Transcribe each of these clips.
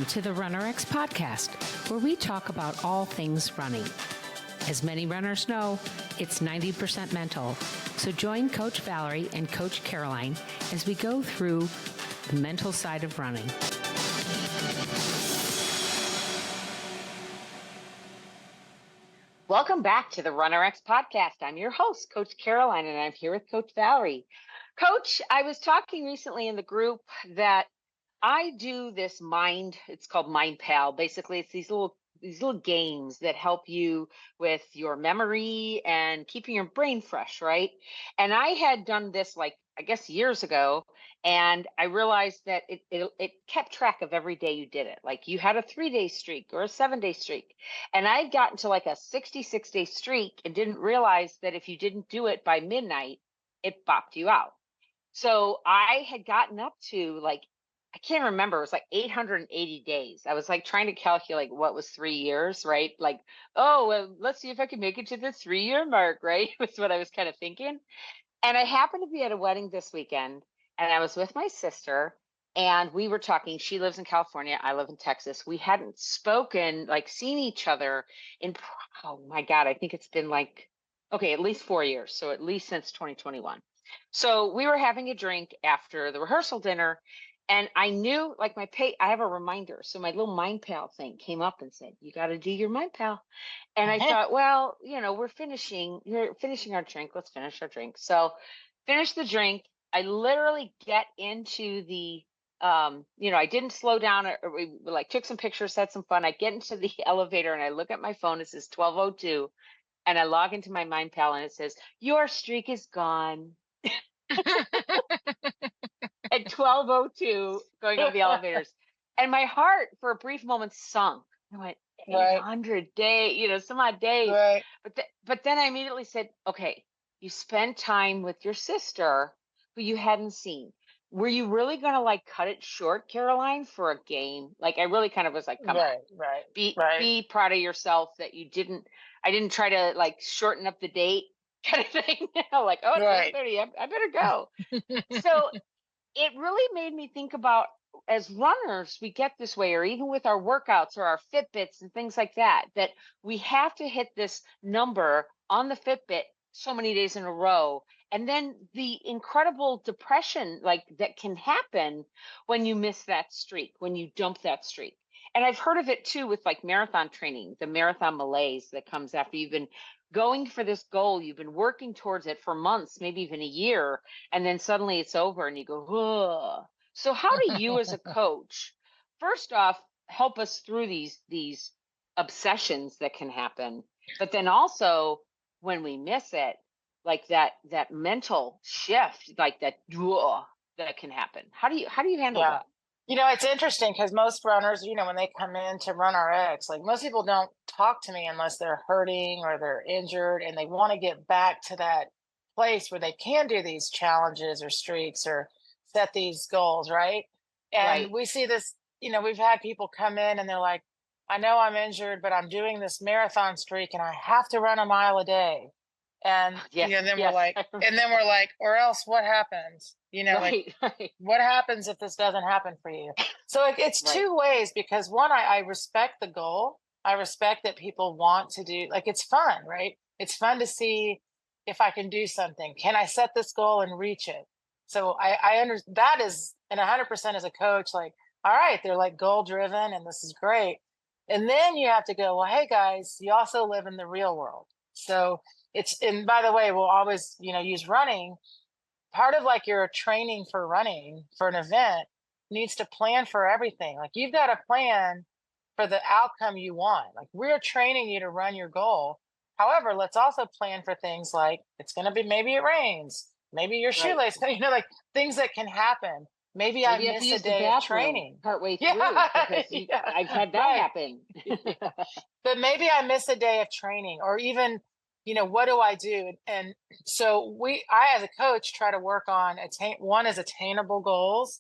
to the RunRX podcast, where we talk about all things running. As many runners know, it's 90% mental. So join Coach Valerie and Coach Caroline as we go through the mental side of running. Welcome back to the RunRX podcast. I'm your host, Coach Caroline, and I'm here with Coach Valerie. Coach, I was talking recently in the group that I do this it's called Mind Pal. Basically, it's these little games that help you with your memory and keeping your brain fresh, right? And I had done this I guess years ago, and I realized that it kept track of every day you did it. Like you had a 3-day streak or a 7-day streak, and I'd gotten to like a 66-day streak and didn't realize that if you didn't do it by midnight, it bopped you out. So I had gotten up to I can't remember. It was like 880 days. I was like trying to calculate what was 3 years, right? Like, oh, well, let's see if I can make it to the 3-year mark, right? Was what I was kind of thinking. And I happened to be at a wedding this weekend, and I was with my sister, and we were talking. She lives in California. I live in Texas. We hadn't seen each other in, oh my God, I think it's been at least 4 years. So at least since 2021. So we were having a drink after the rehearsal dinner, and I knew I have a reminder. So my little Mind Pal thing came up and said, you got to do your Mind Pal. And I thought, well, we're finishing our drink. Let's finish our drink. So finish the drink. I literally get into the, I didn't slow down or we took some pictures, had some fun. I get into the elevator and I look at my phone. It says 12:02 and I log into my Mind Pal and it says, your streak is gone. At 12:02 going up the elevators. And my heart for a brief moment sunk. I went, 800 days, some odd days. Right. But then I immediately said, okay, you spent time with your sister who you hadn't seen. Were you really going to cut it short, Caroline, for a game? I really kind of was like, come on. Right. Be proud of yourself that I didn't try to shorten up the date kind of thing. It's 8:30, I better go. So it really made me think about, as runners, we get this way, or even with our workouts or our Fitbits and things like that we have to hit this number on the Fitbit so many days in a row. And then the incredible depression that can happen when you miss that streak, when you dump that streak. And I've heard of it too with marathon training, the marathon malaise that comes after you've been going for this goal, you've been working towards it for months, maybe even a year, and then suddenly it's over and you go, ugh. So how do you as a coach, first off, help us through these obsessions that can happen, but then also when we miss it, that mental shift, that can happen. How do you handle that? It's interesting because most runners, when they come in to RunRX, most people don't talk to me unless they're hurting or they're injured and they want to get back to that place where they can do these challenges or streaks or set these goals, right? And we see this, we've had people come in and they're like, I know I'm injured, but I'm doing this marathon streak and I have to run a mile a day. And we're like, or else what happens? What happens if this doesn't happen for you? So it's two ways, because one, I respect the goal. I respect that people want to do, it's fun, right? It's fun to see if I can do something. Can I set this goal and reach it? So I understand that is, and 100% as a coach, all right, they're goal driven and this is great. And then you have to go, well, hey guys, you also live in the real world. So and by the way, we'll always, use running. Part of your training for running for an event needs to plan for everything. You've got to plan for the outcome you want. We're training you to run your goal. However, let's also plan for things it's going to be, maybe it rains, maybe your shoelace, things that can happen. Maybe I miss a day of training partway through. I've had that happen. But maybe I miss a day of training, or even, what do I do? And so I, as a coach, try to work on one is attainable goals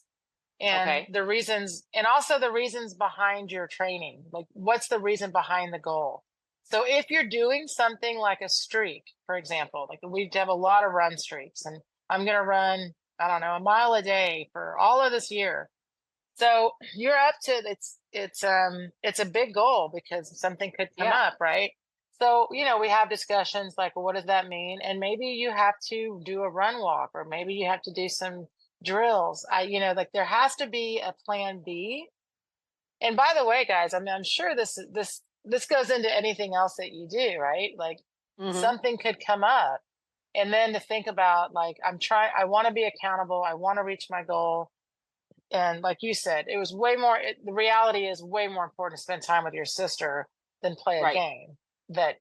and the reasons, and also the reasons behind your training. What's the reason behind the goal? So if you're doing something like a streak, for example, we have a lot of run streaks, and I'm going to run, I don't know, a mile a day for all of this year. So you're up to it's a big goal because something could come Yeah. up, right? So, we have discussions like, well, what does that mean? And maybe you have to do a run walk, or maybe you have to do some drills. Like there has to be a plan B. And by the way, guys, I mean, I'm sure this goes into anything else that you do, right? Like Hmm. something could come up. And then to think about, like, I want to be accountable. I want to reach my goal. And like you said, it was the reality is way more important to spend time with your sister than play a Right. game that,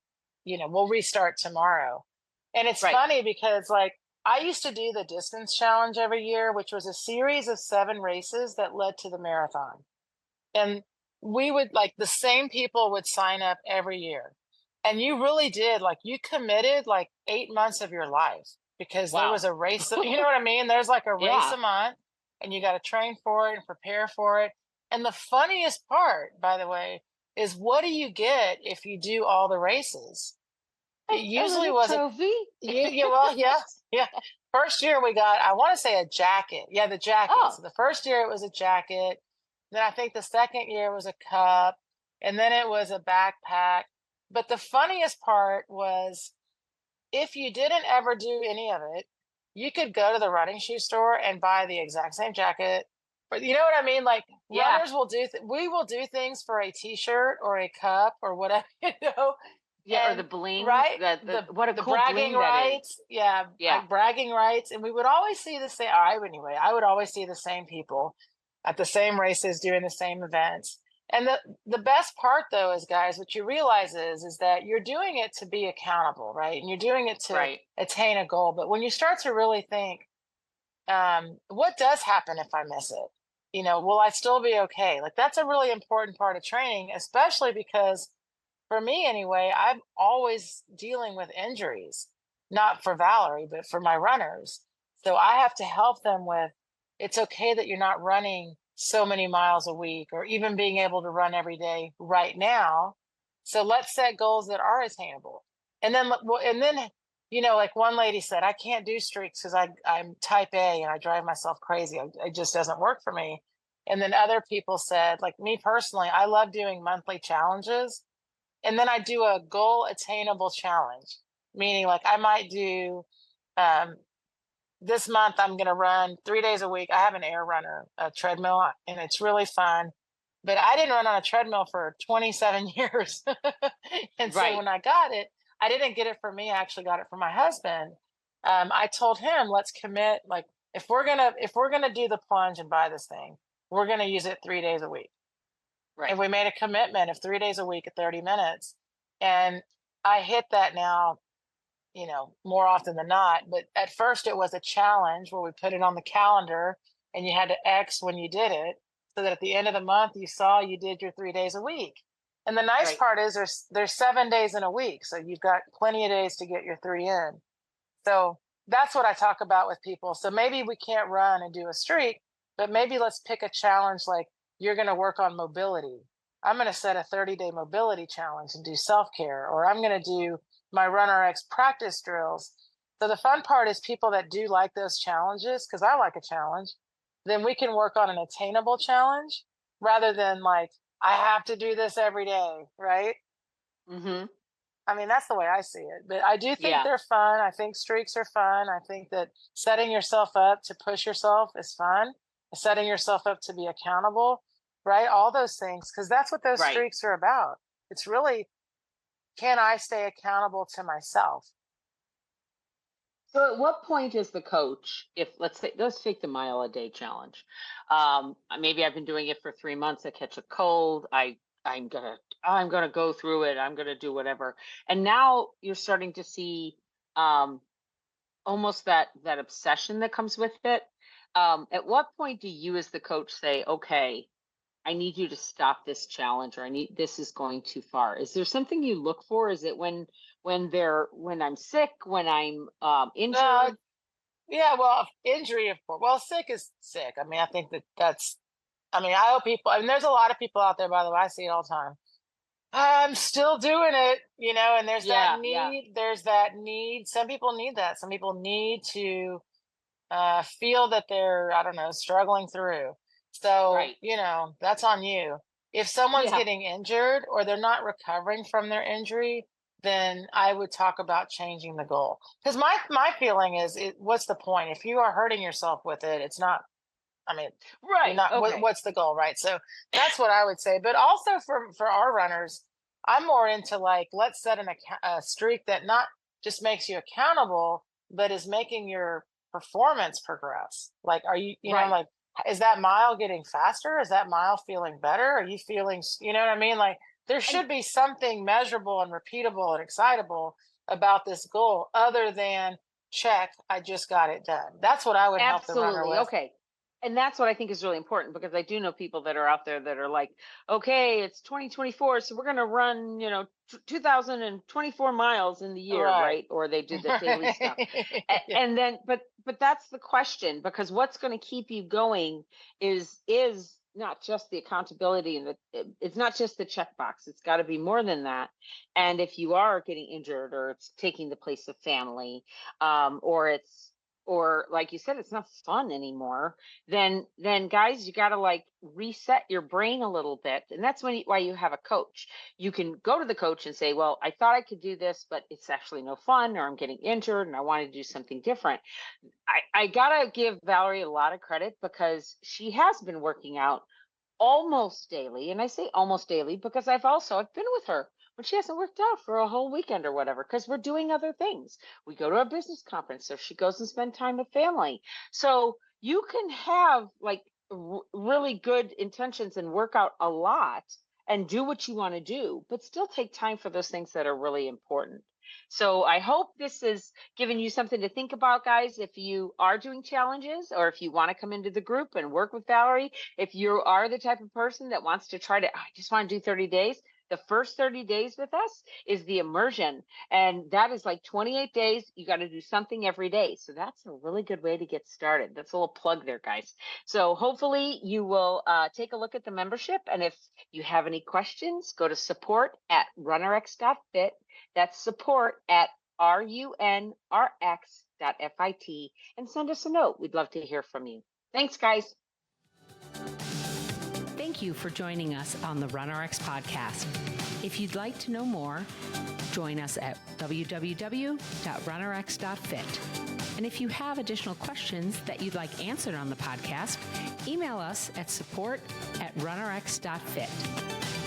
we'll restart tomorrow. And it's Right. funny because, like, I used to do the distance challenge every year, which was a series of 7 races that led to the marathon. And we would, like, the same people would sign up every year. And you really did, like, you committed like 8 months of your life because there was Wow. a race, you know what I mean? There's like a race Yeah. a month, and you got to train for it and prepare for it. And the funniest part, by the way, is what do you get if you do all the races? It A usually little was a trophy. well, yeah, yeah. First year we got, I want to say, a jacket. Yeah, the jacket. Oh, So the first year it was a jacket. Then I think the second year was a cup, and then it was a backpack. But the funniest part was, if you didn't ever do any of it, you could go to the running shoe store and buy the exact same jacket. But you know what I mean? Like, yeah. runners will we will do things for a t-shirt or a cup or whatever, Yeah. Or the and bling. right, The what a the cool bragging bling that is. rights, yeah, Yeah. like bragging rights. And we would always see the same, I would always see the same people at the same races doing the same events. And the best part, though, is, guys, what you realize is that you're doing it to be accountable, right? And you're doing it to Right. attain a goal. But when you start to really think, what does happen if I miss it? Will I still be okay? Like, that's a really important part of training, especially because, for me anyway, I'm always dealing with injuries, not for Valerie, but for my runners. So I have to help them with, it's okay that you're not running so many miles a week or even being able to run every day right now. So let's set goals that are attainable. And then, like one lady said, I can't do streaks because I'm type A and I drive myself crazy. It just doesn't work for me. And then other people said, like me personally, I love doing monthly challenges. And then I do a goal attainable challenge, meaning like I might do, um, this month I'm going to run 3 days a week. I have an air runner, a treadmill, and it's really fun. But I didn't run on a treadmill for 27 years. And so Right. when I got it, I didn't get it for me. I actually got it for my husband. I told him, let's commit. Like, if we're gonna do the plunge and buy this thing, we're gonna use it 3 days a week. And Right. we made a commitment of 3 days a week at 30 minutes. And I hit that now, more often than not. But at first, it was a challenge where we put it on the calendar and you had to X when you did it, so that at the end of the month, you saw you did your 3 days a week. And the nice Right. part is there's 7 days in a week. So you've got plenty of days to get your three in. So that's what I talk about with people. So maybe we can't run and do a streak, but maybe let's pick a challenge like, you're going to work on mobility. I'm going to set a 30-day mobility challenge and do self care, or I'm going to do my RunRX practice drills. So the fun part is people that do like those challenges, because I like a challenge, then we can work on an attainable challenge rather than like, I have to do this every day, right? Mm-hmm. I mean, that's the way I see it. But I do think Yeah. they're fun. I think streaks are fun. I think that setting yourself up to push yourself is fun. Setting yourself up to be accountable, right? All those things, because that's what those Right. streaks are about. It's really, can I stay accountable to myself? So at what point is the coach, if let's take the mile a day challenge. Maybe I've been doing it for 3 months. I catch a cold. I'm gonna go through it. I'm gonna do whatever. And now you're starting to see um, almost that obsession that comes with it. At what point do you, as the coach, say, okay, I need you to stop this challenge, or this is going too far? Is there something you look for? Is it when I'm sick, when I'm Uh, injured? yeah, well, injury, of course. Well, sick is sick. I mean, I think I mean, I hope people, I mean, there's a lot of people out there, by the way, I see it all the time. I'm still doing it, and Yeah, yeah. there's that need. Some people need that. Some people need to feel that they're, I don't know, struggling through. So, Right. that's on you. If someone's Yeah. getting injured or they're not recovering from their injury, then I would talk about changing the goal. Because my feeling is, what's the point? If you are hurting yourself with it, it's not. I mean, you're Right. not. Okay. What's the goal, right? So that's what I would say. But also for our runners, I'm more into like, let's set a streak that not just makes you accountable, but is making your performance progress. Like, are Right. like, is that mile getting faster? Is that mile feeling better? Are you feeling, you know what I mean? Like, there And should be something measurable and repeatable and excitable about this goal other than check, I just got it done. That's what I would help the runner absolutely. with. Okay. And that's what I think is really important, because I do know people that are out there that are like, okay, it's 2024, so we're going to run, 2024 miles in the year, Right. right? Or they do the daily stuff. Yeah. And then, but that's the question, because what's going to keep you going is not just the accountability, and it's not just the checkbox. It's got to be more than that. And if you are getting injured, or it's taking the place of family, or like you said, it's not fun anymore, then guys, you got to like reset your brain a little bit. And that's why you have a coach. You can go to the coach and say, well, I thought I could do this, but it's actually no fun, or I'm getting injured and I want to do something different. I gotta give Valerie a lot of credit, because she has been working out almost daily. And I say almost daily because I've been with her when she hasn't worked out for a whole weekend or whatever, because we're doing other things. We go to a business conference, so she goes and spend time with family. So you can have like really good intentions and work out a lot and do what you want to do, but still take time for those things that are really important. So I hope this is giving you something to think about, guys. If you are doing challenges, or if you want to come into the group and work with Valerie, if you are the type of person that wants to try to, I just want to do 30 days, the first 30 days with us is the immersion. And that is like 28 days. You got to do something every day. So that's a really good way to get started. That's a little plug there, guys. So hopefully you will take a look at the membership. And if you have any questions, go to support@runrx.fit. That's support@runrx.fit, and send us a note. We'd love to hear from you. Thanks, guys. Thank you for joining us on the RunRX podcast. If you'd like to know more, join us at www.runrx.fit. And if you have additional questions that you'd like answered on the podcast, email us at support@runrx.fit.